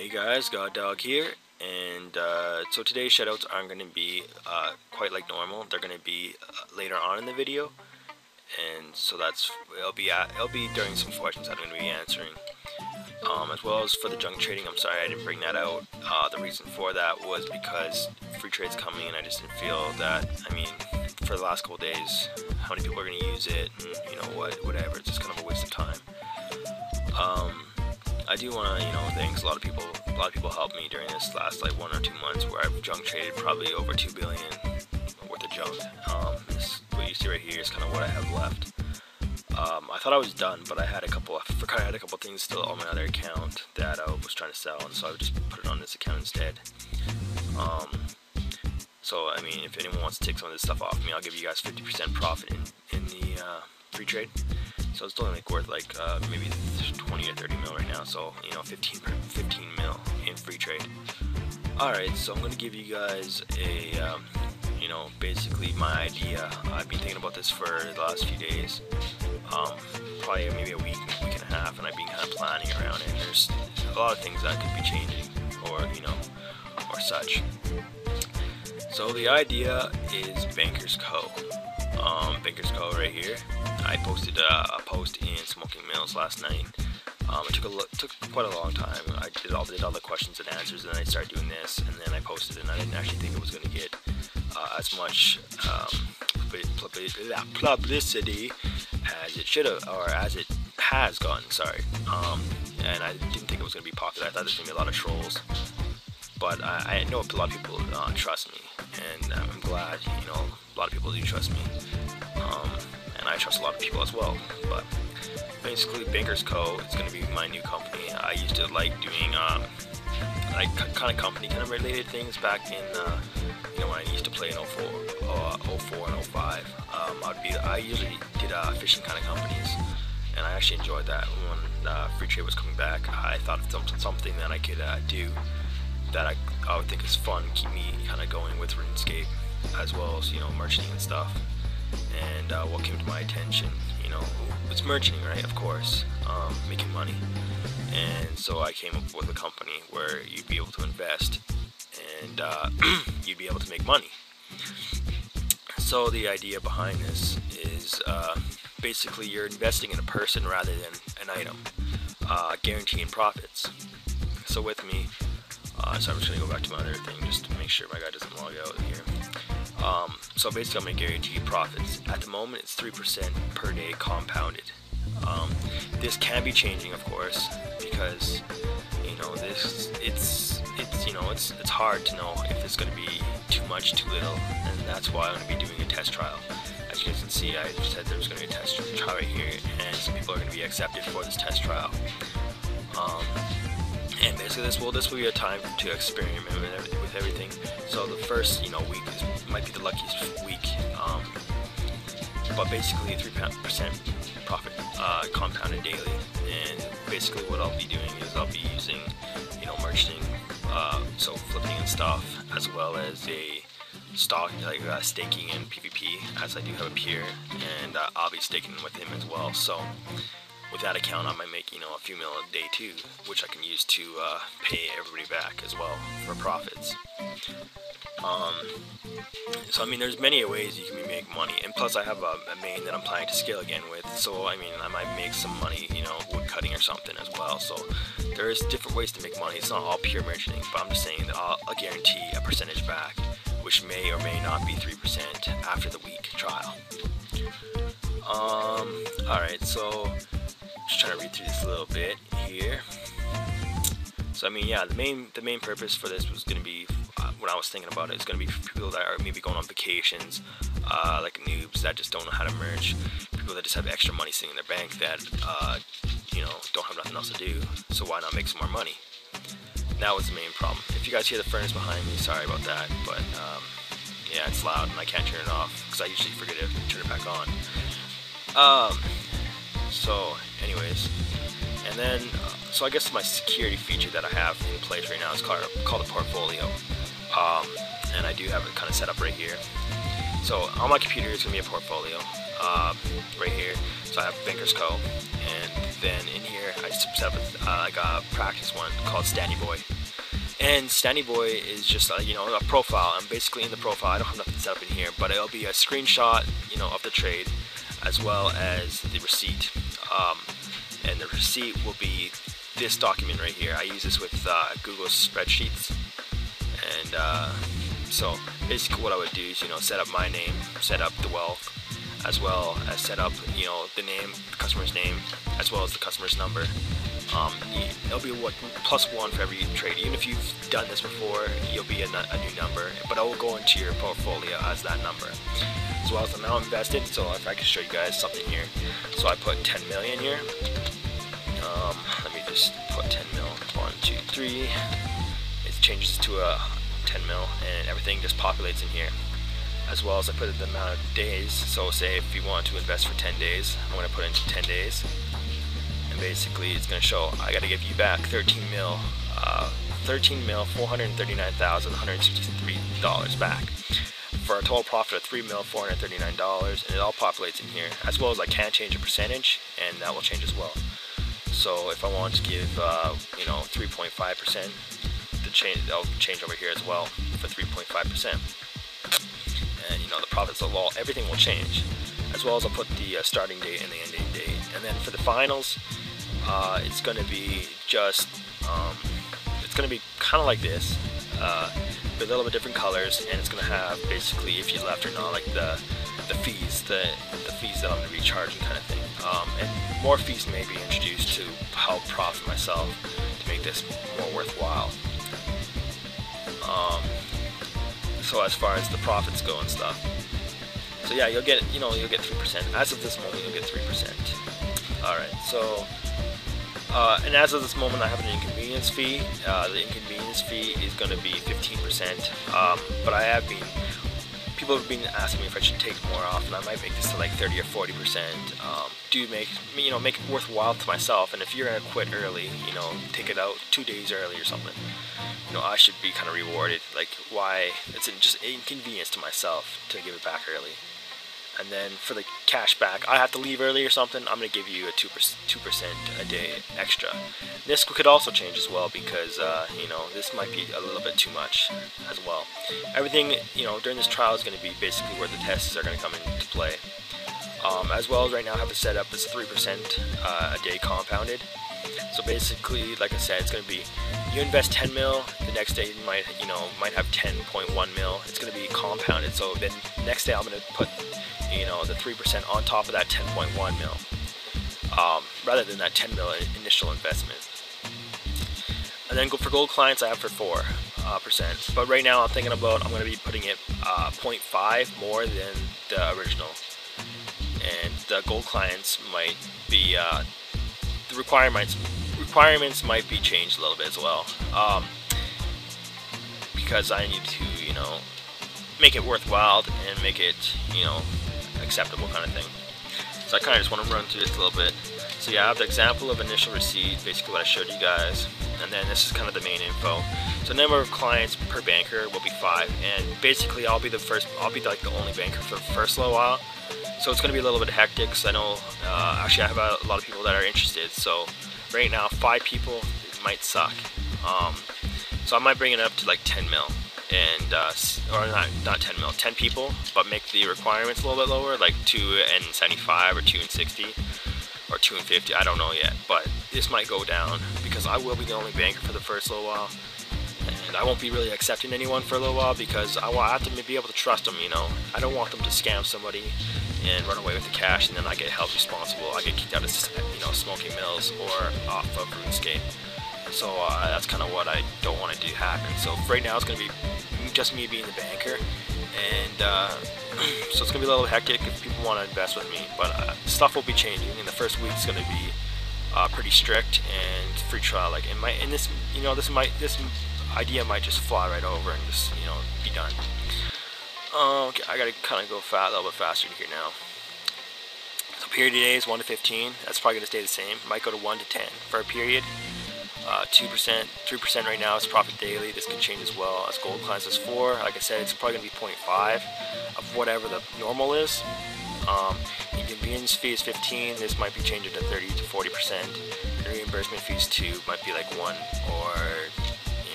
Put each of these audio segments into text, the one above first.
Hey guys, Goddog here, and so today's shoutouts aren't going to be quite like normal. They're going to be later on in the video, and so it'll be during some questions that I'm going to be answering, as well as for the junk trading. I'm sorry I didn't bring that out. The reason for that was because free trade's coming, and I just didn't feel that. I mean, for the last couple days, how many people are going to use it, and you know whatever. It's just kind of a waste of time. I do want to, thanks a lot of people helped me during this last like 1 or 2 months where I've junk traded probably over 2 billion worth of junk. What you see right here is kind of what I have left. I thought I was done, but I forgot I had a couple things still on my other account that I was trying to sell, and so I just put it on this account instead. So I mean, if anyone wants to take some of this stuff off me, I'll give you guys 50% profit in the free trade. So it's only like worth like maybe 20 or 30 mil right now, so 15 mil in free trade. Alright, so I'm going to give you guys a basically my idea. I've been thinking about this for the last few days, probably maybe a week and a half, and I've been kind of planning around it. And there's a lot of things that could be changing, or such. So the idea is Bankers Co. Bankers Co. right here. I posted a post in Smoking Mills last night. It took quite a long time. I did all the questions and answers, and then I started doing this, and then I posted it, and I didn't actually think it was going to get as much publicity as it should have, or as it has gotten, sorry. And I didn't think it was going to be popular. I thought there's going to be a lot of trolls. But I know a lot of people trust me, and I'm glad, a lot of people do trust me. And I trust a lot of people as well. But basically, Bankers Co. is going to be my new company. I used to like doing kind of company related things back in when I used to play in 04 and 05. I usually did fishing kind of companies, and I actually enjoyed that. When free trade was coming back, I thought of something that I could do that I would think is fun, keep me kind of going with RuneScape, as well as merchanting and stuff. And what came to my attention, it's merchanting, right? Of course, making money. And so I came up with a company where you'd be able to invest, and you'd be able to make money. So the idea behind this is basically you're investing in a person rather than an item, guaranteeing profits. So with me, so I'm just going to go back to my other thing just to make sure my guy doesn't log out here. So basically I'm going to guarantee profits. At the moment it's 3% per day compounded. This can be changing, of course, because it's hard to know if it's going to be too much, too little, and that's why I'm going to be doing a test trial. As you guys can see, I said there's going to be a test trial right here, and some people are going to be accepted for this test trial. And basically this will be a time to experiment with everything. So the first week might be the luckiest week, but basically 3% profit compounded daily. And basically what I'll be doing is I'll be using merchanting, so flipping and stuff, as well as a stock like staking and PvP, as I do have a peer, and I'll be staking with him as well. So with that account, I might make a few mil a day too, which I can use to pay everybody back as well for profits. So I mean, there's many ways you can make money, and plus I have a main that I'm planning to scale again with. So I mean, I might make some money, wood cutting or something as well. So there's different ways to make money. It's not all pure merchanting, but I'm just saying that I'll guarantee a percentage back, which may or may not be 3% after the week trial. Alright, so just trying to read through this a little bit here. So I mean, yeah, the main purpose for this was going to be, when I was thinking about it, it's going to be for people that are maybe going on vacations, like noobs that just don't know how to merge, people that just have extra money sitting in their bank that don't have nothing else to do, so why not make some more money? That was the main problem. If you guys hear the furnace behind me, sorry about that, but yeah, it's loud and I can't turn it off because I usually forget to turn it back on. So anyways, and then so I guess my security feature that I have in place right now is called a portfolio, and I do have it kind of set up right here. So on my computer it's gonna be a portfolio right here. So I have Bankers Co, and then in here I set up like a practice one called Standy Boy. And Standy Boy is just you know, a profile. I'm basically in the profile. I don't have nothing set up in here, but it'll be a screenshot, you know, of the trade, as well as the receipt. And the receipt will be this document right here. I use this with Google spreadsheets, and so basically what I would do is, you know, set up my name, set up the wealth, as well as set up, you know, the name, the customer's name, as well as the customer's number. It'll be what, +1 for every trade. Even if you've done this before, you'll be a new number, but I will go into your portfolio as that number, as well as the amount invested. So if I can show you guys something here, so I put 10 million here. Let me just put 10 mil. 1, 2, 3. It changes to a 10 mil, and everything just populates in here. As well as I put the amount of days. So say if you want to invest for 10 days, I'm going to put in 10 days. Basically it's going to show I got to give you back 13 mil $439,163 back for a total profit of $3,439, and it all populates in here, as well as I can change a percentage, and that will change as well. So if I want to give you know, 3.5%, I'll change over here as well for 3.5%, and you know, the profits of all, everything will change, as well as I'll put the starting date and the ending date. And then for the finals, it's going to be just, it's going to be kind of like this, with a little bit different colors, and it's going to have basically if you left or not, like the fees, the fees that I'm going to be charging, kind of thing. And more fees may be introduced to help profit myself to make this more worthwhile. So as far as the profits go and stuff. So yeah, you'll get 3%. As of this moment, you'll get 3%. Alright, so and as of this moment, I have an inconvenience fee. The inconvenience fee is going to be 15%. But people have been asking me if I should take more off, and I might make this to like 30 or 40%. Make it worthwhile to myself. And if you're gonna quit early, you know, take it out 2 days early or something, you know, I should be kind of rewarded. Like, why? It's just inconvenience to myself to give it back early. And then for the cash back, I have to leave early or something, I'm going to give you a 2% a day extra. This could also change as well, because you know, this might be a little bit too much as well. Everything, you know, during this trial is going to be basically where the tests are going to come into play. As well as right now I have it set up as 3% a day compounded. So basically, like I said, it's going to be, you invest 10 mil, the next day you might have 10.1 mil. It's going to be compounded. So then next day I'm going to put, you know, the 3% on top of that 10.1 mil, rather than that 10 mil initial investment. And then for gold clients, I have for 4%. But right now I'm thinking about, I'm going to be putting it 0.5 more than the original. And the gold clients might be, the requirements might be changed a little bit as well, because I need to, you know, make it worthwhile and make it, you know, acceptable kind of thing. So I kind of just want to run through this a little bit. So yeah, I have the example of initial receipt, basically what I showed you guys, and then this is kind of the main info. So number of clients per banker will be 5, and basically I'll be like the only banker for the first little while. So it's going to be a little bit hectic, because I know, actually I have a lot of people that are interested. So right now, 5 people, it might suck. So I might bring it up to like 10 mil, and or not 10 mil, 10 people, but make the requirements a little bit lower, like 2.75 or 2.60 or 2.50. I don't know yet, but this might go down because I will be the only banker for the first little while. And I won't be really accepting anyone for a little while, because I have to be able to trust them, you know. I don't want them to scam somebody and run away with the cash, and then I get held responsible. I get kicked out of, you know, Smoking Mills or off of RuneScape. So that's kind of what I don't want to do happen. So for right now, it's going to be just me being the banker, and so it's going to be a little hectic if people want to invest with me. But stuff will be changing, and the first week is going to be pretty strict and free trial. Like, this idea might just fly right over and just, you know, be done. Okay, I gotta kind of go a little bit faster here now. So period days 1 to 15. That's probably gonna stay the same. Might go to 1 to 10 for a period. 2%, 3% right now is profit daily. This can change as well. As gold clients is 4. Like I said, it's probably gonna be 0.5 of whatever the normal is. Inconvenience fee is 15. This might be changing to 30 to 40%. reimbursement fees too might be like 1 or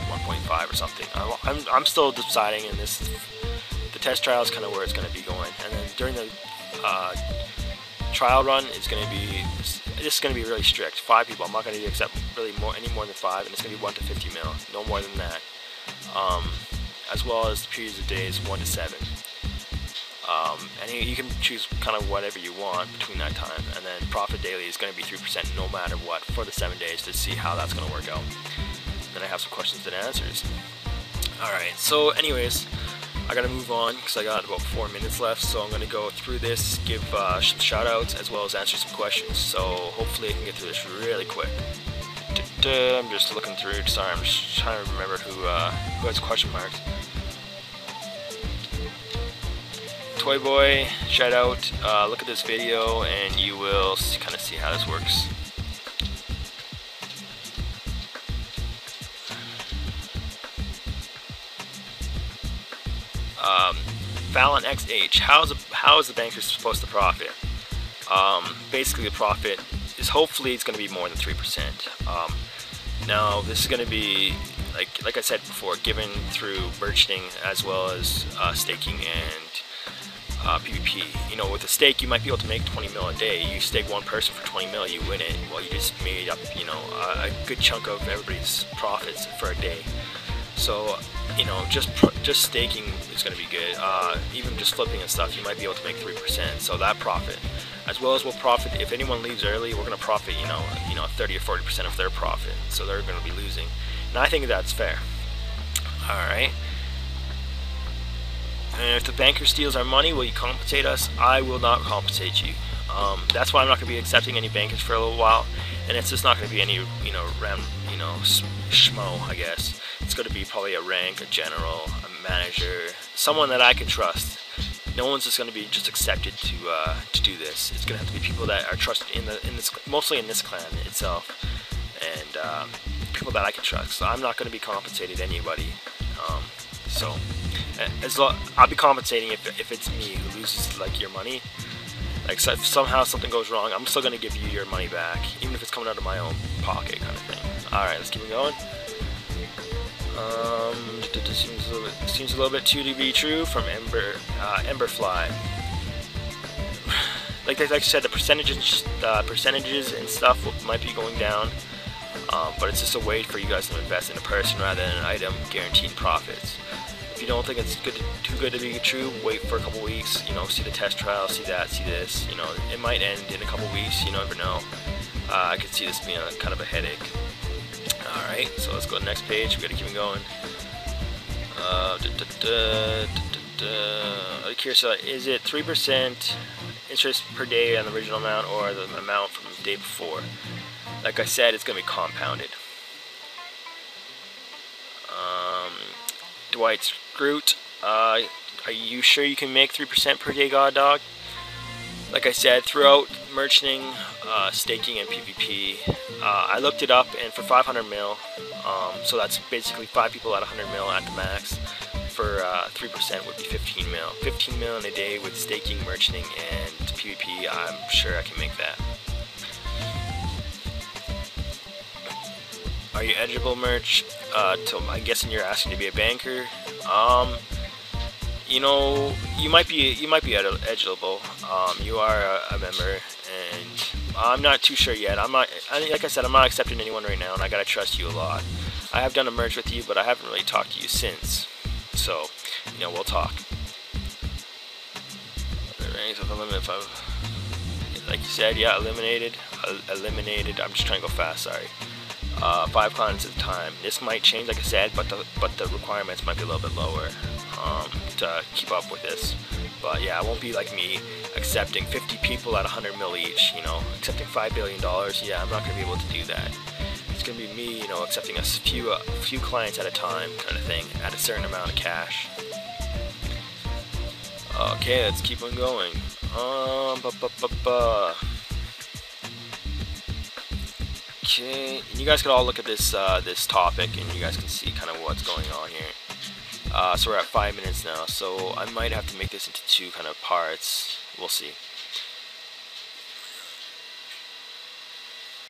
1.5 or something. I'm still deciding, and the test trial is kind of where it's going to be going. And then during the trial run, this is going to be really strict. 5 people. I'm not going to accept really any more than 5, and it's going to be 1 to 50 mil, no more than that. As well as the periods of days 1 to 7. And you can choose kind of whatever you want between that time. And then profit daily is going to be 3% no matter what for the 7 days, to see how that's going to work out. Then I have some questions and answers. Alright, so anyways, I gotta move on because I got about 4 minutes left, so I'm gonna go through this, give some shout outs as well as answer some questions. So hopefully I can get through this really quick. I'm just looking through. Sorry, I'm just trying to remember who has question marks. Toy Boy, shout out. Look at this video and you will kind of see how this works. Fallon XH, how is the banker supposed to profit? Basically, the profit is hopefully it's going to be more than 3%. Now, this is going to be like I said before, given through merchanting as well as staking and PvP. You know, with a stake, you might be able to make 20 mil a day. You stake one person for 20 mil, you win it. Well, you just made up, a good chunk of everybody's profits for a day. So, just staking is going to be good. Even just flipping and stuff, you might be able to make 3%. So that profit, as well as we'll profit. If anyone leaves early, we're going to profit, 30 or 40% of their profit. So they're going to be losing, and I think that's fair. All right. And if the banker steals our money, will you compensate us? I will not compensate you. That's why I'm not going to be accepting any bankers for a little while, and it's just not going to be any, schmo, I guess. It's going to be probably a rank, a general, a manager, someone that I can trust. No one's just going to be just accepted to do this. It's going to have to be people that are trusted mostly in this clan itself, and people that I can trust. So I'm not going to be compensated anybody. I'll be compensating if it's me who loses your money. So if somehow something goes wrong, I'm still going to give you your money back, even if it's coming out of my own pocket, kind of thing. Alright, let's keep it going. Seems a little bit too to be true from Emberfly. Like I said, the percentages and stuff might be going down, but it's just a way for you guys to invest in a person rather than an item, guaranteed profits. If you don't think it's too good to be true, wait for a couple weeks. See the test trial, see that, see this. It might end in a couple weeks. You never know. I could see this being kind of a headache. Alright, so let's go to the next page. We gotta keep it going. Curious, is it 3% interest per day on the original amount, or the amount from the day before? Like I said, it's gonna be compounded. Dwight Groot, are you sure you can make 3% per day, Goddog? Like I said, throughout merchanting, staking, and PvP, I looked it up, and for 500 mil, so that's basically 5 people at 100 mil at the max, for 3% would be 15 mil. 15 mil in a day with staking, merchanting, and PvP, I'm sure I can make that. Are you eligible, merch? I'm guessing you're asking to be a banker. You might be eligible. You are a member, and I'm not too sure yet. Like I said, I'm not accepting anyone right now, and I gotta trust you a lot. I have done a merge with you, but I haven't really talked to you since. So, we'll talk. Like you said, yeah, eliminated. I'm just trying to go fast. Sorry. 5 clients at a time. This might change, like I said, but the requirements might be a little bit lower to keep up with this. But yeah, it won't be like me accepting 50 people at 100 mil each. Accepting $5 billion. Yeah, I'm not gonna be able to do that. It's gonna be me, accepting a few clients at a time, kind of thing, at a certain amount of cash. Okay, let's keep on going. Okay, and you guys can all look at this this topic, and you guys can see kind of what's going on here. So we're at 5 minutes now, so I might have to make this into 2 kind of parts. We'll see.